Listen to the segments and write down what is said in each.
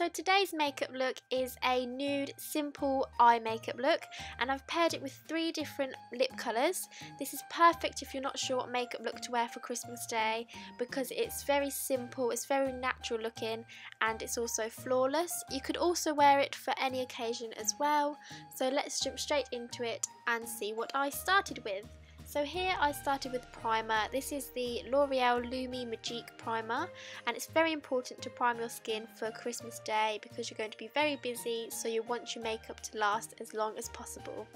So today's makeup look is a nude simple eye makeup look, and I've paired it with 3 different lip colours. This is perfect if you're not sure what makeup look to wear for Christmas Day, because it's very simple, it's very natural looking, and it's also flawless. You could also wear it for any occasion as well. So let's jump straight into it and see what I started with. So here I started with primer. This is the L'Oreal Lumi Magique primer, and it's very important to prime your skin for Christmas Day because you're going to be very busy, so you want your makeup to last as long as possible.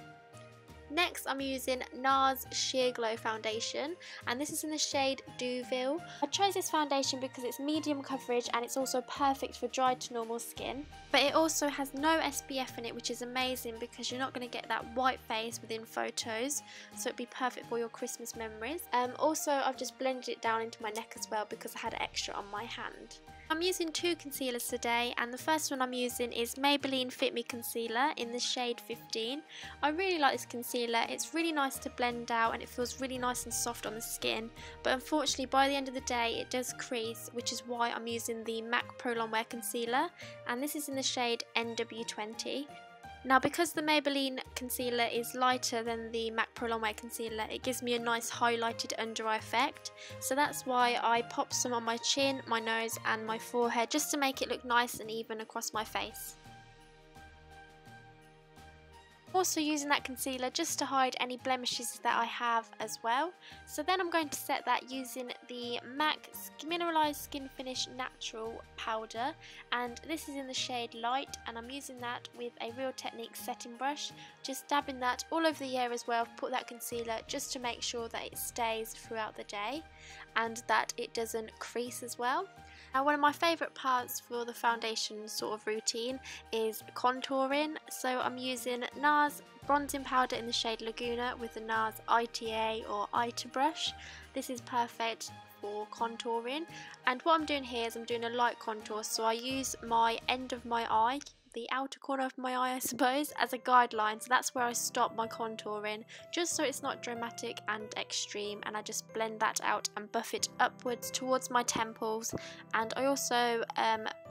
Next, I'm using NARS Sheer Glow foundation, and this is in the shade Deauville. I chose this foundation because it's medium coverage and it's also perfect for dry to normal skin. But it also has no SPF in it, which is amazing because you're not going to get that white face within photos, so it'd be perfect for your Christmas memories. Also, I've just blended it down into my neck as well because I had extra on my hand. I'm using 2 concealers today, and the first one I'm using is Maybelline Fit Me Concealer in the shade 15. I really like this concealer. It's really nice to blend out and it feels really nice and soft on the skin, but unfortunately by the end of the day it does crease, which is why I'm using the MAC Pro Longwear Concealer, and this is in the shade NW20. Now, because the Maybelline concealer is lighter than the MAC Pro Longwear concealer, it gives me a nice highlighted under eye effect. So that's why I pop some on my chin, my nose and my forehead, just to make it look nice and even across my face. Also using that concealer just to hide any blemishes that I have as well. So then I'm going to set that using the MAC Mineralized Skin Finish Natural Powder, and this is in the shade Light, and I'm using that with a Real Techniques setting brush, just dabbing that all over the hair as well. Put that concealer just to make sure that it stays throughout the day and that it doesn't crease as well. Now, one of my favourite parts for the foundation sort of routine is contouring, so I'm using NARS bronzing powder in the shade Laguna with the NARS ITA or ITA brush. This is perfect for contouring, and what I'm doing here is I'm doing a light contour, so I use my end of my eye, the outer corner of my eye I suppose, as a guideline. So that's where I stop my contouring, just so it's not dramatic and extreme, and I just blend that out and buff it upwards towards my temples, and I also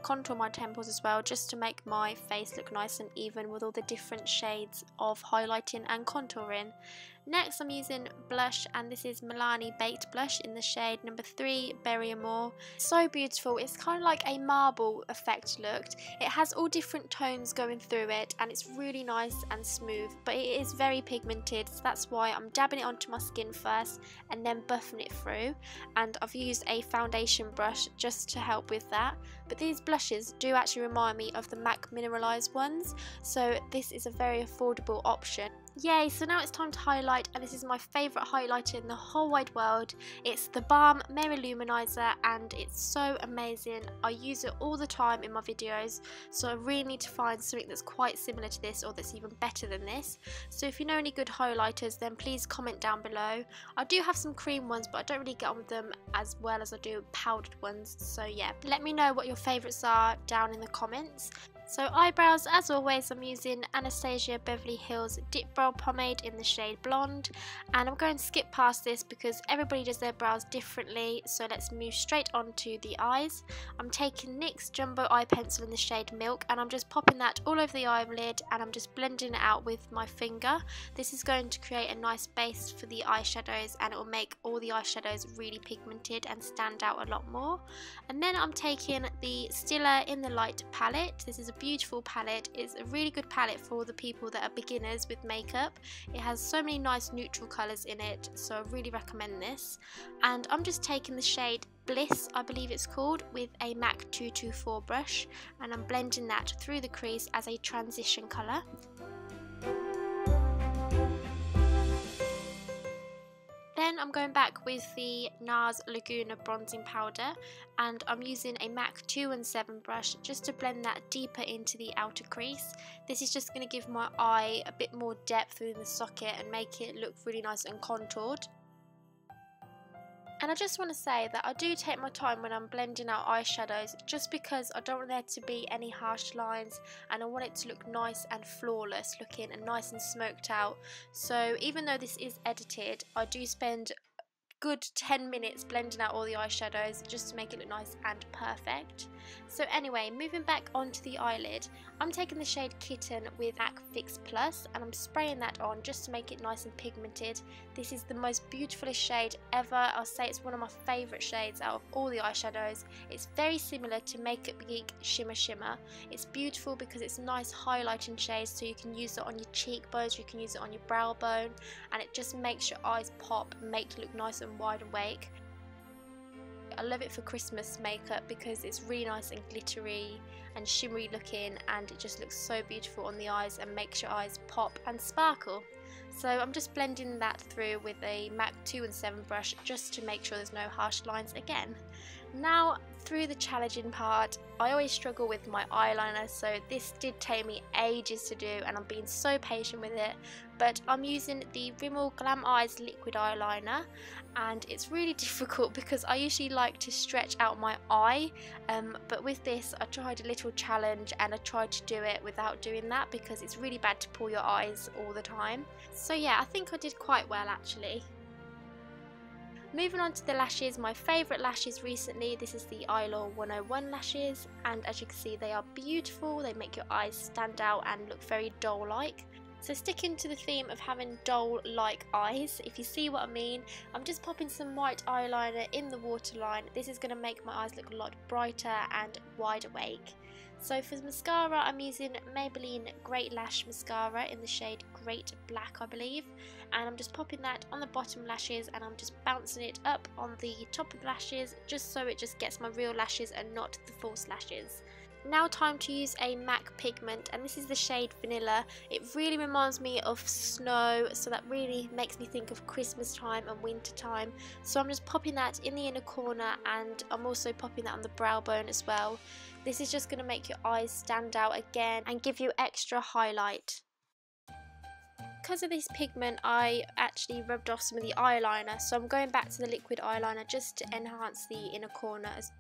contour my temples as well, just to make my face look nice and even with all the different shades of highlighting and contouring. Next, I'm using blush, and this is Milani Baked Blush in the shade number 3, Berry Amore. So beautiful. It's kind of like a marble effect look. It has all different tones going through it, and it's really nice and smooth, but it is very pigmented, so that's why I'm dabbing it onto my skin first and then buffing it through, and I've used a foundation brush just to help with that. But these blushes do actually remind me of the MAC mineralized ones, so this is a very affordable option. Yay, so now it's time to highlight, and this is my favourite highlighter in the whole wide world. It's the Balm Mirror Luminizer, and it's so amazing. I use it all the time in my videos, so I really need to find something that's quite similar to this or that's even better than this. So if you know any good highlighters, then please comment down below. I do have some cream ones, but I don't really get on with them as well as I do powdered ones, so yeah, let me know what your favourites are down in the comments. So eyebrows, as always, I'm using Anastasia Beverly Hills Dip Brow Pomade in the shade Blonde, and I'm going to skip past this because everybody does their brows differently, so let's move straight on to the eyes. I'm taking NYX Jumbo Eye Pencil in the shade Milk, and I'm just popping that all over the eyelid, and I'm just blending it out with my finger. This is going to create a nice base for the eyeshadows, and it will make all the eyeshadows really pigmented and stand out a lot more. And then I'm taking the Stiller in the Light palette. This is a beautiful palette. It's a really good palette for the people that are beginners with makeup. It has so many nice neutral colours in it, so I really recommend this. And I'm just taking the shade Bliss, I believe it's called, with a MAC 224 brush, and I'm blending that through the crease as a transition colour. Then I'm going back with the NARS Laguna bronzing powder, and I'm using a MAC 217 brush just to blend that deeper into the outer crease. This is just going to give my eye a bit more depth within the socket and make it look really nice and contoured. And I just want to say that I do take my time when I'm blending out eyeshadows, just because I don't want there to be any harsh lines, and I want it to look nice and flawless looking and nice and smoked out. So even though this is edited, I do spend good 10 minutes blending out all the eyeshadows just to make it look nice and perfect. So anyway, moving back onto the eyelid, I'm taking the shade Kitten with MAC Fix Plus and I'm spraying that on just to make it nice and pigmented. This is the most beautifulest shade ever. I'll say it's one of my favourite shades out of all the eyeshadows. It's very similar to Makeup Geek Shimmer Shimmer. It's beautiful because it's a nice highlighting shade, so you can use it on your cheekbones, you can use it on your brow bone, and it just makes your eyes pop and make you look nice and wide awake. I love it for Christmas makeup because it's really nice and glittery and shimmery looking, and it just looks so beautiful on the eyes and makes your eyes pop and sparkle. So I'm just blending that through with a MAC 217 brush just to make sure there's no harsh lines again. Now through the challenging part, I always struggle with my eyeliner, so this did take me ages to do and I'm being so patient with it, but I'm using the Rimmel Glam Eyes liquid eyeliner, and it's really difficult because I usually like to stretch out my eye, but with this I tried a little challenge and I tried to do it without doing that because it's really bad to pull your eyes all the time. So yeah, I think I did quite well actually. Moving on to the lashes, my favourite lashes recently, this is the Eyelaw 101 lashes, and as you can see they are beautiful, they make your eyes stand out and look very doll-like. So sticking to the theme of having doll-like eyes, if you see what I mean, I'm just popping some white eyeliner in the waterline. This is going to make my eyes look a lot brighter and wide awake. So for mascara, I'm using Maybelline Great Lash Mascara in the shade Great Black, I believe. And I'm just popping that on the bottom lashes and I'm just bouncing it up on the top of the lashes just so it just gets my real lashes and not the false lashes. Now time to use a MAC pigment, and this is the shade Vanilla. It really reminds me of snow, so that really makes me think of Christmas time and winter time. So I'm just popping that in the inner corner, and I'm also popping that on the brow bone as well. This is just going to make your eyes stand out again and give you extra highlight. Because of this pigment, I actually rubbed off some of the eyeliner, so I'm going back to the liquid eyeliner just to enhance the inner corners.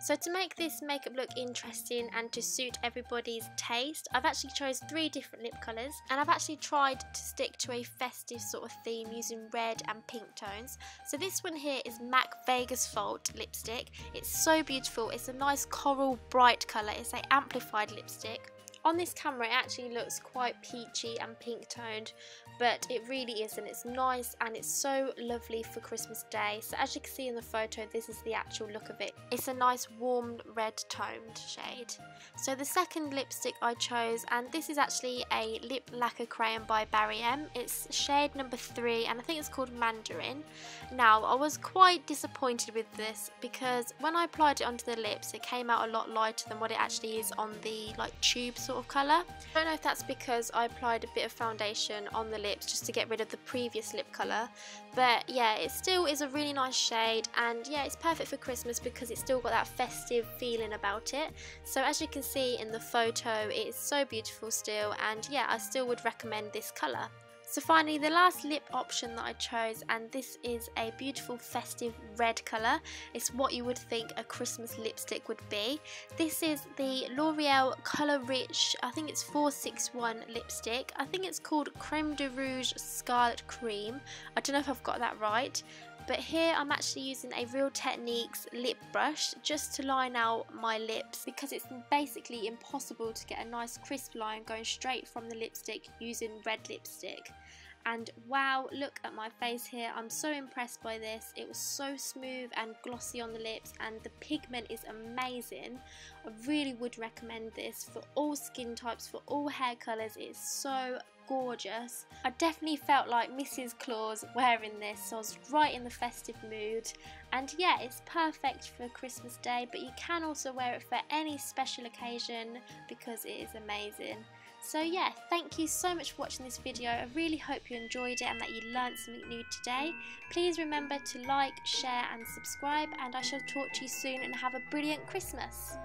So to make this makeup look interesting and to suit everybody's taste, I've actually chose 3 different lip colours, and I've actually tried to stick to a festive sort of theme using red and pink tones. So this one here is MAC Vegas Fault lipstick. It's so beautiful, it's a nice coral bright colour, it's an amplified lipstick. On this camera it actually looks quite peachy and pink toned, but it really isn't. It's nice and it's so lovely for Christmas Day. So as you can see in the photo, this is the actual look of it. It's a nice warm red toned shade. So the second lipstick I chose, and this is actually a lip lacquer crayon by Barry M. It's shade number 3 and I think it's called Mandarin. Now I was quite disappointed with this because when I applied it onto the lips it came out a lot lighter than what it actually is on the like tube sort of colour. I don't know if that's because I applied a bit of foundation on the lips just to get rid of the previous lip colour, but yeah, it still is a really nice shade, and yeah, it's perfect for Christmas because it's still got that festive feeling about it. So as you can see in the photo, it is so beautiful still, and yeah, I still would recommend this colour. So finally, the last lip option that I chose, and this is a beautiful festive red colour. It's what you would think a Christmas lipstick would be. This is the L'Oreal Colour Rich, I think it's 461 lipstick. I think it's called Creme de Rouge Scarlet Cream. I don't know if I've got that right. But here I'm actually using a Real Techniques lip brush just to line out my lips because it's basically impossible to get a nice crisp line going straight from the lipstick using red lipstick. And wow, look at my face here. I'm so impressed by this. It was so smooth and glossy on the lips, and the pigment is amazing. I really would recommend this for all skin types, for all hair colours. It's so gorgeous. I definitely felt like Mrs. Claus wearing this, so I was right in the festive mood. And yeah, it's perfect for Christmas Day, but you can also wear it for any special occasion because it is amazing. So yeah, thank you so much for watching this video. I really hope you enjoyed it and that you learned something new today. Please remember to like, share and subscribe, and I shall talk to you soon, and have a brilliant Christmas.